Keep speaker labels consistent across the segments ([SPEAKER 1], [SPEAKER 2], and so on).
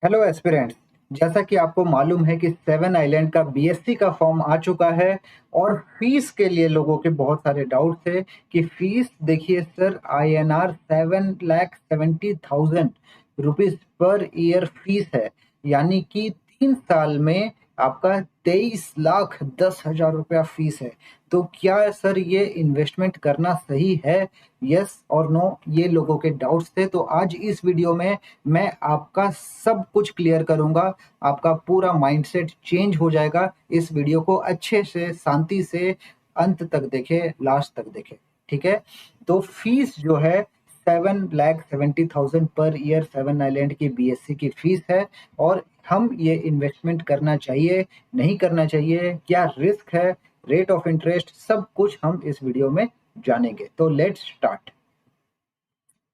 [SPEAKER 1] Hello aspirants. जैसा कि आपको मालूम है कि सेवन आइलैंड का बीएससी का फॉर्म आ चुका है और फीस के लिए लोगों के बहुत सारे डाउट थे कि फीस देखिए sir, INR 7,70,000 rupees per year fees है। यानी कि 3 साल में आपका 23,10,000 रुपया फीस है। तो क्या सर ये इन्वेस्टमेंट करना सही है? यस और नो, ये लोगों के डाउट्स थे। तो आज इस वीडियो में मैं आपका सब कुछ क्लियर करूंगा, आपका पूरा माइंडसेट चेंज हो जाएगा। इस वीडियो को अच्छे से शांति से अंत तक देखें, लास्ट तक देखें, ठीक है। तो फीस जो है 7,70,000 पर ईयर सेवन आइलैंड की बीएससी की फीस है। और हम ये इन्वेस्टमेंट करना चाहिए, नहीं करना चाहिए, क्या रिस्क है, रेट ऑफ इंटरेस्ट, सब कुछ हम इस वीडियो में जानेंगे। तो लेट्स स्टार्ट।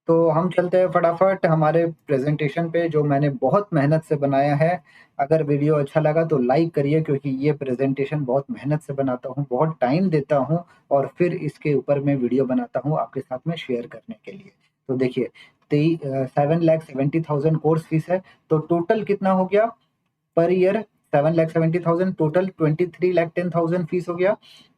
[SPEAKER 1] तो हम चलते हैं फटाफट हमारे प्रेजेंटेशन पे, जो मैंने बहुत मेहनत से बनाया है। अगर वीडियो अच्छा लगा तो लाइक करिए, क्योंकि ये प्रेजेंटेशन बहुत मेहनत से बनाता हूँ, बहुत टाइम देता हूँ और फिर इसके ऊपर मैं वीडियो बनाता हूँ आपके साथ में शेयर करने के लिए। तो देखिए, 7,70,000 कोर्स फीस है। तो टोटल कितना हो गया पर ईयर? 7,70,000 टोटल, 23,10,000 फीस हो गया।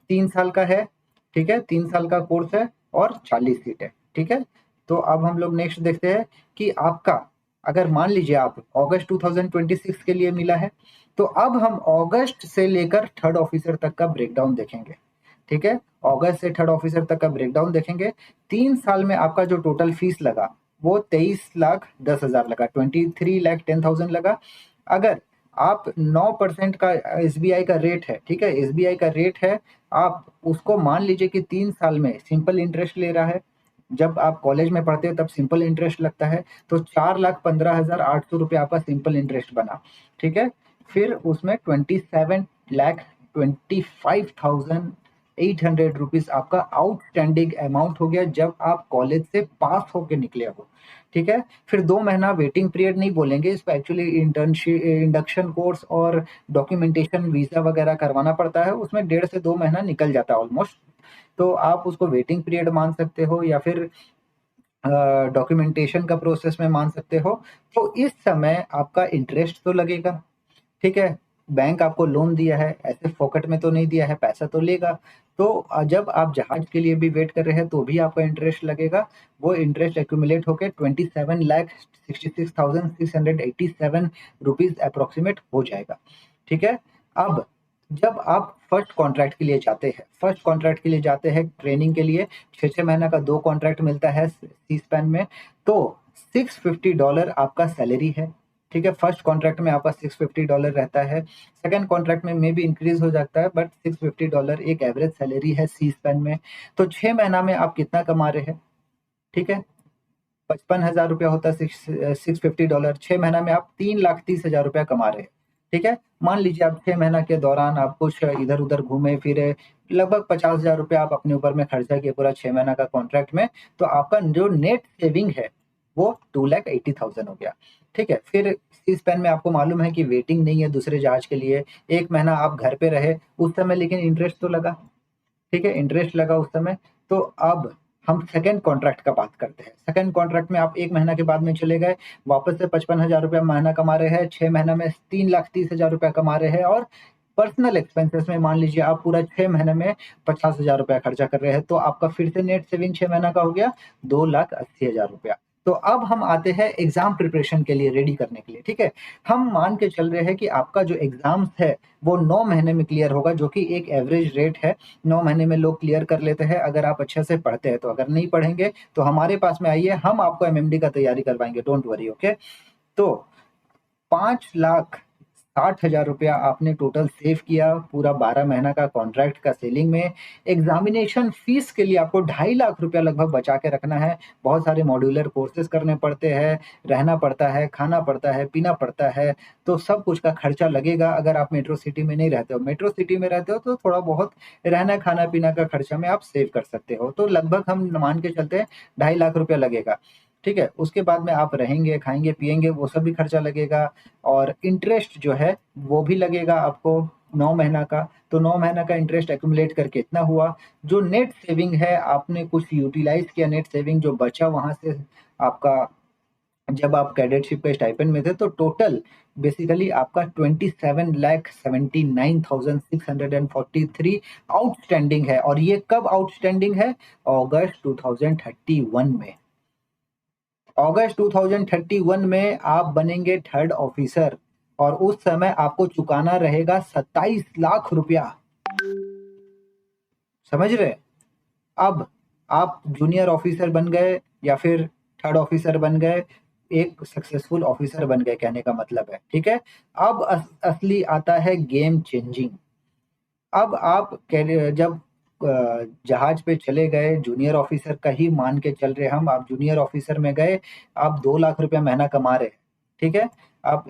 [SPEAKER 1] 3 साल का है, ठीक है, 3 साल का कोर्स है और 40 सीट है, ठीक है। तो अब हम लोग नेक्स्ट देखते हैं कि आपका, अगर मान लीजिए आप अगस्त 2026 के लिए मिला है, तो अब हम अगस्त से लेकर थर्ड ऑफिसर तक का ब्रेकडाउन देखेंगे, ठीक है। अगस्त से थर्ड ऑफिसर तक का ब्रेकडाउन देखेंगे। 3 साल में आपका जो टोटल फीस लगा वो 23,10,000 लगा, 23,10,000 लगा। अगर आप 9% का एसबीआई का रेट है, ठीक है, एसबीआई का रेट है, आप उसको मान लीजिए कि 3 साल में सिंपल इंटरेस्ट ले रहा है। जब आप कॉलेज में पढ़ते हो तब सिंपल इंटरेस्ट लगता है, तो 4,15,800 रुपये आपका सिंपल इंटरेस्ट बना, ठीक है। फिर उसमें 27,25,800 रुपीज आपका आउटस्टैंडिंग अमाउंट हो गया जब आप कॉलेज से पास होके निकले हो, ठीक है। फिर 2 महीना वेटिंग पीरियड नहीं बोलेंगे इसको, एक्चुअली इंटर्नशिप, इंडक्शन कोर्स और डॉक्यूमेंटेशन वीजा वगैरह करवाना पड़ता है, उसमें 1.5 से 2 महीना निकल जाता है ऑलमोस्ट। तो आप उसको वेटिंग पीरियड मान सकते हो या फिर डॉक्यूमेंटेशन का प्रोसेस में मान सकते हो। तो इस समय आपका इंटरेस्ट तो लगेगा, ठीक है। बैंक आपको लोन दिया है, ऐसे फोकट में तो नहीं दिया है, पैसा तो लेगा। तो जब आप जहाज के लिए भी वेट कर रहे हैं तो भी आपका इंटरेस्ट लगेगा। वो इंटरेस्ट एक्यूमुलेट होकर 27,66,687 रुपीज अप्रोक्सीमेट हो जाएगा, ठीक है। अब जब आप फर्स्ट कॉन्ट्रैक्ट के लिए जाते हैं, फर्स्ट कॉन्ट्रैक्ट के लिए जाते हैं ट्रेनिंग के लिए, 6 महीना का 2 कॉन्ट्रैक्ट मिलता है सी स्पैन में। तो $650 आपका सैलरी है, ठीक है। फर्स्ट कॉन्ट्रैक्ट में आपका $650 रहता है, सेकंड कॉन्ट्रैक्ट में मे भी इंक्रीज हो जाता है, बट $650 एक एवरेज सैलरी है सी स्पैन में। तो 6 महीना में आप कितना कमा रहे हैं, ठीक है। 55,000 रुपया होता है $650। 6 महीना में आप 3,30,000 रुपया कमा रहे हैं, ठीक है। मान लीजिए आप 6 महीना के दौरान आप कुछ इधर उधर घूमे फिरे, लगभग 50,000 रुपया आप अपने ऊपर में खर्चा किए पूरा 6 महीना का कॉन्ट्रैक्ट में। तो आपका जो नेट सेविंग है वो 2,80,000 हो गया, ठीक है। फिर इस स्पैन में आपको मालूम है कि वेटिंग नहीं है दूसरे जहाज के लिए। 1 महीना आप घर पे रहे उस समय, लेकिन इंटरेस्ट तो लगा, ठीक है, इंटरेस्ट लगा उस समय। तो अब हम सेकंड कॉन्ट्रैक्ट का बात करते हैं। सेकंड कॉन्ट्रैक्ट में आप 1 महीना के बाद में चले गए, वापस से 55,000 रुपया महीना कमा रहे हैं, 6 महीना में 3,30,000 रुपया कमा रहे हैं। और पर्सनल एक्सपेंसेस में मान लीजिए आप पूरा 6 महीने में 50,000 रुपया खर्चा कर रहे हैं, तो आपका फिर से नेट सेविंग 6 महीना का हो गया 2,80,000 रुपया। तो अब हम आते हैं एग्जाम प्रिपरेशन के लिए, रेडी करने के लिए, ठीक है। हम मान के चल रहे हैं कि आपका जो एग्जाम्स है वो 9 महीने में क्लियर होगा, जो कि एक एवरेज रेट है। 9 महीने में लोग क्लियर कर लेते हैं अगर आप अच्छे से पढ़ते हैं। तो अगर नहीं पढ़ेंगे तो हमारे पास में आइए, हम आपको एमएमडी का तैयारी करवाएंगे, डोंट वरी, ओके। तो 5,60,000 रुपया आपने टोटल सेव किया पूरा 12 महीना का कॉन्ट्रैक्ट का सेलिंग में। एग्जामिनेशन फीस के लिए आपको 2.5 लाख रुपया लगभग बचा के रखना है। बहुत सारे मॉड्यूलर कोर्सेज करने पड़ते हैं, रहना पड़ता है, खाना पड़ता है, पीना पड़ता है, तो सब कुछ का खर्चा लगेगा। अगर आप मेट्रो सिटी में नहीं रहते हो, मेट्रो सिटी में रहते हो तो थोड़ा बहुत रहना खाना पीना का खर्चा में आप सेव कर सकते हो। तो लगभग हम मान के चलते हैं 2.5 लाख रुपया लगेगा, ठीक है। उसके बाद में आप रहेंगे, खाएंगे, पिएंगे, वो सब भी खर्चा लगेगा। और इंटरेस्ट जो है वो भी लगेगा आपको 9 महीना का। तो 9 महीना का इंटरेस्ट एक्यूमुलेट करके इतना हुआ। जो नेट सेविंग है, आपने कुछ यूटिलाइज किया, नेट सेविंग जो बचा वहां से आपका जब आप कैडेटशिप के स्टाइपेंड में थे तो टोटल बेसिकली आपका 27,79,643 आउटस्टैंडिंग है। और ये कब आउटस्टैंडिंग है? अगस्त 2031 में। अगस्त 2031 में आप बनेंगे थर्ड ऑफिसर और उस समय आपको चुकाना रहेगा 27 लाख रुपया। समझ रहे? अब आप जूनियर ऑफिसर बन गए या फिर थर्ड ऑफिसर बन गए, एक सक्सेसफुल ऑफिसर बन गए कहने का मतलब है। ठीक है, अब असली आता है गेम चेंजिंग। अब आप जब जहाज पे चले गए, जूनियर ऑफिसर का ही मान के चल रहे हम, आप जूनियर ऑफिसर में गए, आप 2 लाख रुपया महीना कमा रहे हैं। ठीक है, आप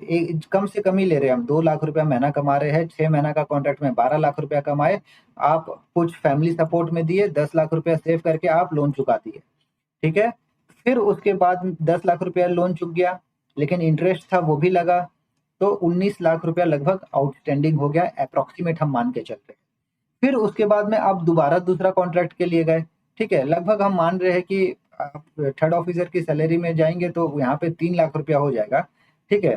[SPEAKER 1] कम से कम ही ले रहे हैं, हम 2 लाख रुपया महीना कमा रहे हैं, 6 महीना का कॉन्ट्रैक्ट में 12 लाख रुपया कमाए, आप कुछ फैमिली सपोर्ट में दिए, 10 लाख रुपया सेव करके आप लोन चुका दिए। ठीक है, फिर उसके बाद 10 लाख रुपया लोन चुक गया, लेकिन इंटरेस्ट था वो भी लगा, तो 19 लाख रुपया लगभग आउटस्टैंडिंग हो गया, अप्रोक्सीमेट हम मान के चल रहे हैं। फिर उसके बाद में आप दोबारा दूसरा कॉन्ट्रैक्ट के लिए गए। ठीक है, लगभग हम मान रहे हैं कि आप थर्ड ऑफिसर की सैलरी में जाएंगे तो यहाँ पे 3 लाख रुपया हो जाएगा। ठीक है,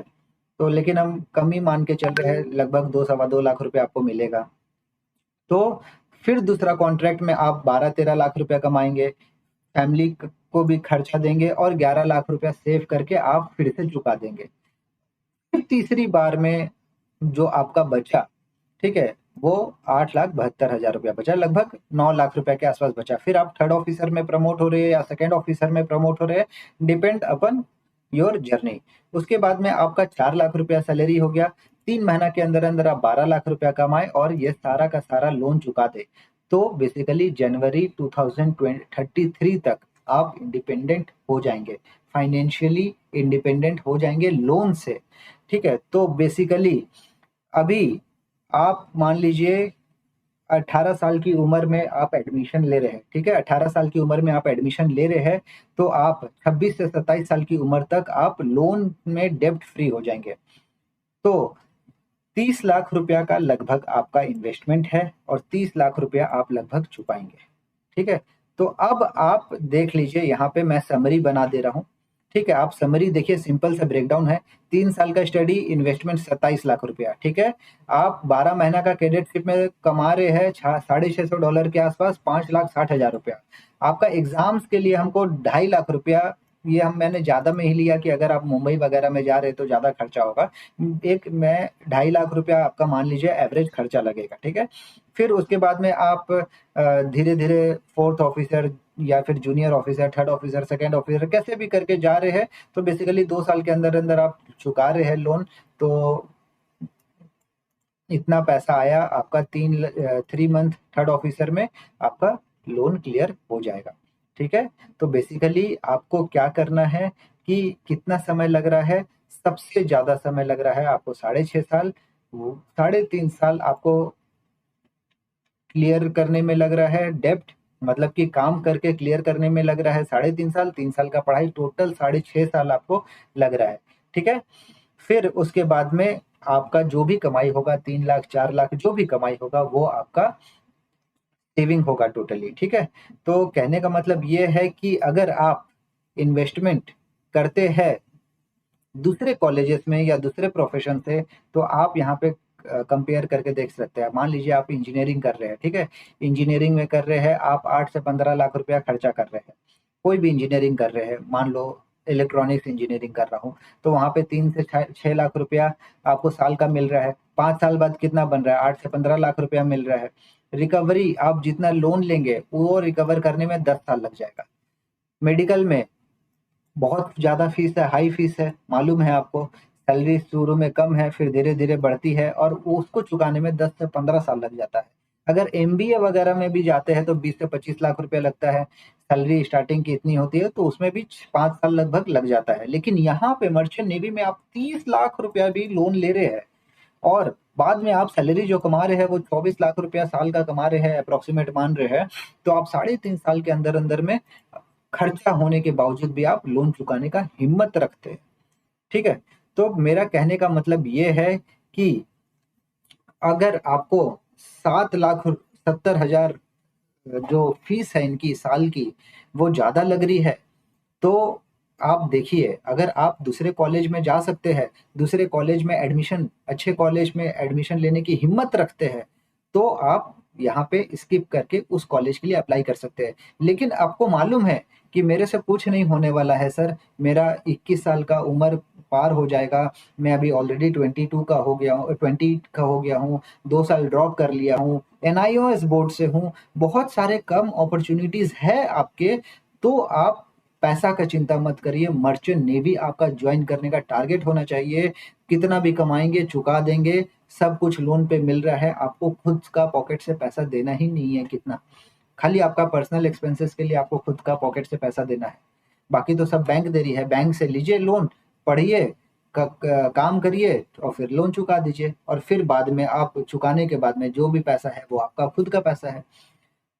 [SPEAKER 1] तो लेकिन हम कम ही मान के चल रहे हैं, लगभग 2 सवा 2 लाख रुपया आपको मिलेगा। तो फिर दूसरा कॉन्ट्रैक्ट में आप 12-13 लाख रुपया कमाएंगे, फैमिली को भी खर्चा देंगे और 11 लाख रुपया सेव करके आप फिर से चुका देंगे। फिर तीसरी बार में जो आपका बचा, ठीक है, वो 8,72,000 रुपया बचा, लगभग 9 लाख रुपया के आसपास बचा। फिर आप थर्ड ऑफिसर में प्रमोट हो रहे हैं या सेकेंड ऑफिसर में प्रमोट हो रहे हैं, डिपेंड अपन योर जर्नी। उसके बाद में आपका 4 लाख रुपया सैलरी हो गया, 3 महीना के अंदर अंदर आप 12 लाख रुपया कमाए और ये सारा का सारा लोन चुका दे, तो बेसिकली जनवरी 2033 तक आप इंडिपेंडेंट हो जाएंगे, फाइनेंशियली इंडिपेंडेंट हो जाएंगे लोन से। ठीक है, तो बेसिकली अभी आप मान लीजिए 18 साल की उम्र में आप एडमिशन ले रहे हैं। ठीक है, 18 साल की उम्र में आप एडमिशन ले रहे हैं, तो आप 26 से 27 साल की उम्र तक आप लोन में डेब्ट फ्री हो जाएंगे। तो 30 लाख रुपया का लगभग आपका इन्वेस्टमेंट है और 30 लाख रुपया आप लगभग चुकाएंगे। ठीक है, तो अब आप देख लीजिए, यहाँ पे मैं समरी बना दे रहा हूँ। ठीक है, आप समरी देखिए, सिंपल सा ब्रेकडाउन है। 3 साल का स्टडी, इन्वेस्टमेंट 27 लाख रुपया। ठीक है, आप 12 महीना का कैडेटशिप में कमा रहे हैं $650 के आसपास, 5,60,000 रुपया। आपका एग्जाम्स के लिए हमको 2.5 लाख रुपया, ये मैंने ज्यादा में ही लिया कि अगर आप मुंबई वगैरह में जा रहे हैं तो ज्यादा खर्चा होगा। एक मैं 2.5 लाख रुपया आपका मान लीजिए एवरेज खर्चा लगेगा। ठीक है, फिर उसके बाद में आप धीरे धीरे फोर्थ ऑफिसर या फिर junior officer, third officer, second officer, कैसे भी करके जा रहे हैं, तो बेसिकली 2 साल के अंदर अंदर आप चुका रहे हैं लोन, तो इतना पैसा आया आपका 3 मंथ थर्ड ऑफिसर में आपका लोन क्लियर हो जाएगा। ठीक है, तो बेसिकली आपको क्या करना है कि कितना समय लग रहा है? सबसे ज्यादा समय लग रहा है आपको 6.5 साल, 3.5 साल आपको क्लियर करने में लग रहा है डेब्ट, मतलब कि काम करके क्लियर करने में लग रहा है 3.5 साल, 3 साल का पढ़ाई, टोटल 6.5 साल आपको लग रहा है। ठीक है, फिर उसके बाद में आपका जो भी कमाई होगा, 3 लाख 4 लाख जो भी कमाई होगा, वो आपका सेविंग होगा टोटली। ठीक है, तो कहने का मतलब ये है कि अगर आप इन्वेस्टमेंट करते हैं दूसरे कॉलेजेस में या दूसरे प्रोफेशन से, तो आप यहाँ पे कंपेयर करके देख सकते हैं। मान लीजिए आप इंजीनियरिंग कर रहे हैं। ठीक है, इंजीनियरिंग में कर रहे हैं आप 8 से 15 लाख रुपया खर्चा कर रहे हैं, कोई भी इंजीनियरिंग कर रहे हैं, मान लो इलेक्ट्रॉनिक्स इंजीनियरिंग कर रहा हूँ, तो वहाँ पे 3 से 6 लाख रुपया आपको साल का मिल रहा है। 5 साल बाद कितना बन रहा है? 8 से 15 लाख रुपया मिल रहा है। रिकवरी आप जितना लोन लेंगे वो रिकवर करने में 10 साल लग जाएगा। मेडिकल में बहुत ज़्यादा फीस है, हाई फीस है, मालूम है आपको। सैलरी शुरू में कम है, फिर धीरे-धीरे बढ़ती है और उसको चुकाने में 10 से 15 साल लग जाता है। अगर एमबीए वगैरह में भी जाते हैं तो 20 से 25 लाख रुपया लगता है। सैलरी स्टार्टिंग की इतनी होती है, तो उसमें भी 5 साल लगभग लग जाता है। लेकिन यहाँ पे मर्चेंट नेवी में आप 30 लाख रुपया भी लोन ले रहे हैं और बाद में आप सैलरी जो कमा रहे हैं वो 24 लाख रुपया साल का कमा रहे हैं, अप्रोक्सीमेट मान रहे हैं, तो आप 3.5 साल के अंदर अंदर में खर्चा होने के बावजूद भी आप लोन चुकाने का हिम्मत रखते हैं। ठीक है, तो मेरा कहने का मतलब ये है कि अगर आपको 7,70,000 जो फीस है इनकी साल की, वो ज्यादा लग रही है, तो आप देखिए, अगर आप दूसरे कॉलेज में जा सकते हैं, दूसरे कॉलेज में एडमिशन, अच्छे कॉलेज में एडमिशन लेने की हिम्मत रखते हैं, तो आप यहाँ पे स्किप करके उस कॉलेज के लिए अप्लाई कर सकते हैं। लेकिन आपको मालूम है कि मेरे से कुछ नहीं होने वाला है सर, मेरा 21 साल का उम्र पार हो जाएगा, मैं अभी ऑलरेडी 22 का हो गया हूँ, 20 का हो गया हूँ, 2 साल ड्रॉप कर लिया हूँ, एनआईओएस बोर्ड से हूँ, बहुत सारे कम अपॉर्चुनिटीज है आपके, तो आप पैसा का चिंता मत करिए, मर्चेंट नेवी आपका ज्वाइन करने का टारगेट होना चाहिए। कितना भी कमाएंगे चुका देंगे, सब कुछ लोन पे मिल रहा है, आपको खुद का पॉकेट से पैसा देना ही नहीं है कितना, खाली आपका पर्सनल एक्सपेंसेस के लिए आपको खुद का पॉकेट से पैसा देना है, बाकी तो सब बैंक दे रही है। बैंक से लीजिए लोन, पढ़िए, काम करिए और फिर लोन चुका दीजिए, और फिर बाद में आप चुकाने के बाद में जो भी पैसा है वो आपका खुद का पैसा है।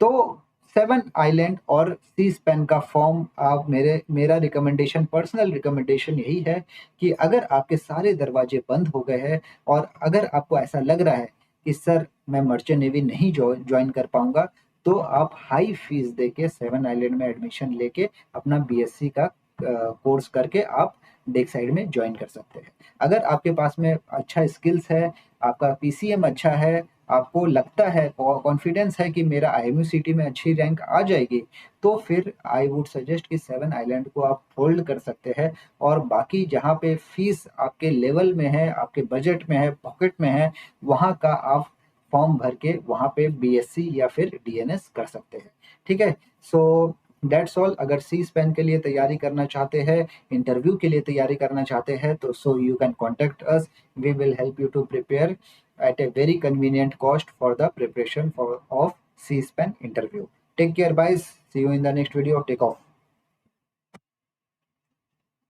[SPEAKER 1] तो 7 आइलैंड और सी स्पैन का फॉर्म आप मेरा रिकमेंडेशन, पर्सनल रिकमेंडेशन यही है कि अगर आपके सारे दरवाजे बंद हो गए हैं और अगर आपको ऐसा लग रहा है कि सर मैं मर्चेंट नेवी नहीं ज्वाइन कर पाऊंगा, तो आप हाई फीस दे के 7 आइलैंड में एडमिशन लेके अपना बीएससी का कोर्स करके आप डेक साइड में ज्वाइन कर सकते हैं। अगर आपके पास में अच्छा स्किल्स है, आपका पीसीएम अच्छा है, आपको लगता है, कॉन्फिडेंस है कि मेरा आईएमयू सिटी में अच्छी रैंक आ जाएगी, तो फिर आई वुड सजेस्ट कि 7 आइलैंड को आप होल्ड कर सकते हैं। और बाकी जहाँ पे फीस आपके लेवल में है, आपके बजट में है, पॉकेट में है, वहाँ का आप फॉर्म भर के वहाँ पे बीएससी या फिर डीएनएस कर सकते हैं। ठीक है, सो दैट्स ऑल। अगर सी स्पैन के लिए तैयारी करना चाहते हैं, इंटरव्यू के लिए तैयारी करना चाहते हैं, तो so you can contact us, we will help you to prepare at a very convenient cost for the preparation of C-SPAN interview. Take care, guys. See you in the next video. Take off.